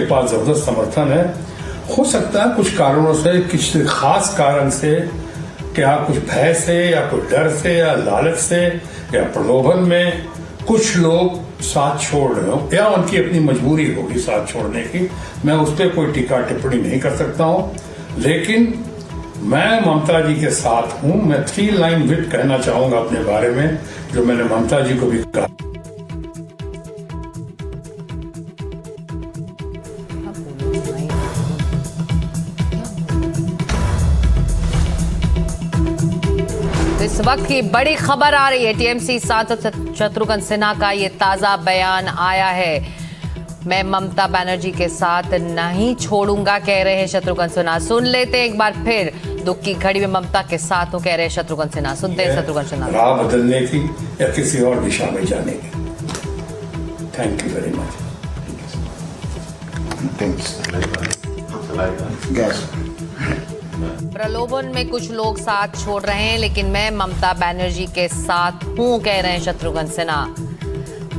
पास जबरदस्त समर्थन है। हो सकता है कुछ कारणों से, किसी खास कारण से, क्या कुछ भय से या कुछ डर से या लालच से या प्रलोभन में कुछ लोग साथ छोड़ रहे हो, या उनकी अपनी मजबूरी होगी साथ छोड़ने की। मैं उस पर कोई टीका टिप्पणी नहीं कर सकता हूं, लेकिन मैं ममता जी के साथ हूं। मैं 3 लाइन विट कहना चाहूंगा अपने बारे में, जो मैंने ममता जी को भी कहा। इस वक्त की बड़ी खबर आ रही है, टीएमसी सांसद शत्रुघ्न सिन्हा का ये ताजा बयान आया है। मैं ममता बनर्जी के साथ नहीं छोड़ूंगा, कह रहे हैं शत्रुघ्न सिन्हा। सुन लेते हैं एक बार फिर, दुख की घड़ी में ममता के साथ हूं, कह रहे हैं शत्रुघ्न सिन्हा। सुनते हैं शत्रुघ्न सिन्हा। राह बदलने की या किसी और दिशा में जाने की। Thank you very much. प्रलोभन में कुछ लोग साथ छोड़ रहे हैं, लेकिन मैं ममता बनर्जी के साथ हूं, कह रहे हैं शत्रुघ्न सिन्हा।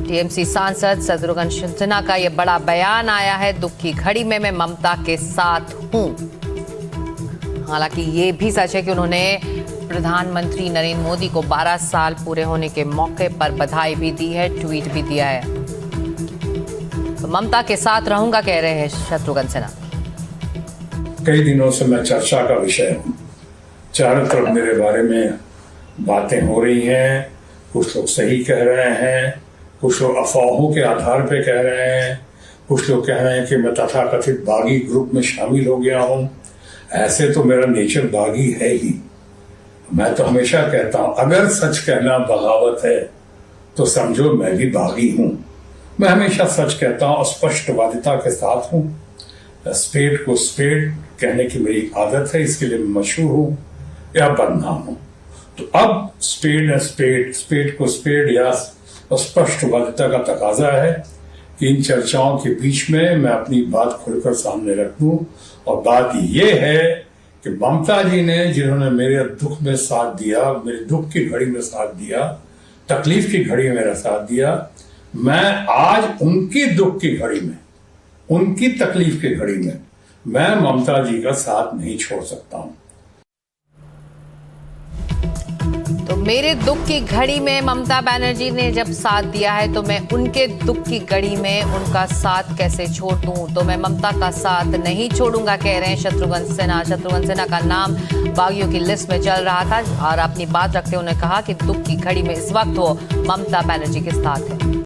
टीएमसी सांसद शत्रुघ्न सिन्हा का यह बड़ा बयान आया है। दुख की घड़ी में मैं ममता के साथ हूं। हालांकि ये भी सच है कि उन्होंने प्रधानमंत्री नरेंद्र मोदी को 12 साल पूरे होने के मौके पर बधाई भी दी है, ट्वीट भी दिया है। तो ममता के साथ रहूंगा, कह रहे हैं शत्रुघ्न सिन्हा। कई दिनों से मैं चर्चा का विषय हूं। चारों तरफ मेरे बारे में बातें हो रही हैं। कुछ लोग सही कह रहे हैं, कुछ लोग अफवाहों के आधार पे कह रहे हैं, कुछ लोग कह रहे हैं कि मैं तथाकथित बागी ग्रुप में शामिल हो गया हूं। ऐसे तो मेरा नेचर बागी है ही। मैं तो हमेशा कहता हूं, अगर सच कहना बगावत है तो समझो मैं भी बागी हूं। मैं हमेशा सच कहता हूं, स्पष्टवादिता के साथ हूं। स्पेड को स्पेड कहने की मेरी आदत है, इसके लिए मैं मशहूर हूं या बदनाम हूं। तो अब स्पेड को स्पेड या स्पष्टवादिता का तकाजा है कि इन चर्चाओं के बीच में मैं अपनी बात खुलकर सामने रख दूं। और बात यह है कि ममता जी ने, जिन्होंने मेरे दुख में साथ दिया, मेरे दुख की घड़ी में साथ दिया, तकलीफ की घड़ी में मेरा साथ दिया, मैं आज उनकी दुख की घड़ी में, उनकी तकलीफ की घड़ी में मैं ममता जी का साथ नहीं छोड़ सकता हूं। तो मेरे दुख की घड़ी में ममता बनर्जी ने जब साथ दिया है, तो मैं उनके दुख की घड़ी में उनका साथ कैसे छोड़ दूं। तो मैं ममता का साथ नहीं छोड़ूंगा, कह रहे हैं शत्रुघ्न सिन्हा। शत्रुघ्न सिन्हा का नाम बागियों की लिस्ट में चल रहा था और अपनी बात रखते हुए उन्होंने कहा कि दुख की घड़ी में इस वक्त वो ममता बनर्जी के साथ है।